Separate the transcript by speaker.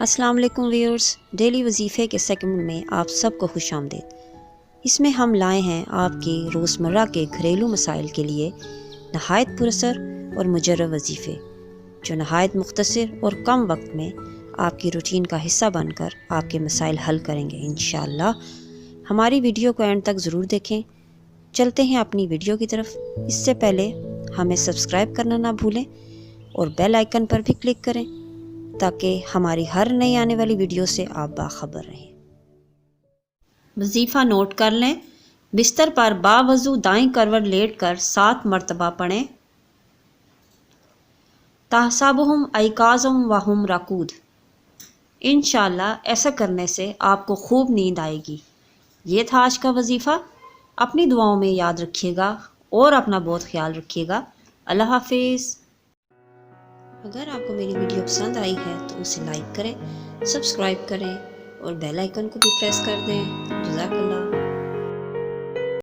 Speaker 1: अस्सलाम वालेकुम viewers, daily वजीफ़े के सेगमेंट में आप सबको खुश आमदीद। इसमें हम लाए हैं आपके रोज़मर्रा के घरेलू मसाइल के लिए नहायत पुरअसर और मुजर्रब वजीफ़े, जो नहायत मुख्तसर और कम वक्त में आपकी रूटीन का हिस्सा बनकर आपके मसाइल हल करेंगे इंशाअल्लाह। हमारी वीडियो को एंड तक ज़रूर देखें। चलते हैं अपनी वीडियो की तरफ। इससे पहले हमें सब्सक्राइब करना ना भूलें और बेल आइकन पर भी क्लिक करें ताकि हमारी हर नई आने वाली वीडियो से आप बाखबर रहें। वजीफ़ा नोट कर लें। बिस्तर पर बावजू दाईं करवट लेट कर 7 मरतबा पढ़ें। तहसाबुहुम ऐकाज़ुम वहुम रकूद। इंशाअल्लाह ऐसा करने से आपको खूब नींद आएगी। ये था आज का वजीफ़ा। अपनी दुआओं में याद रखिएगा और अपना बहुत ख्याल रखिएगा। अल्लाह हाफिज़। अगर आपको मेरी वीडियो पसंद आई है तो उसे लाइक करें, सब्सक्राइब करें और बेल आइकन को भी प्रेस कर दें। जज़ाकल्लाह।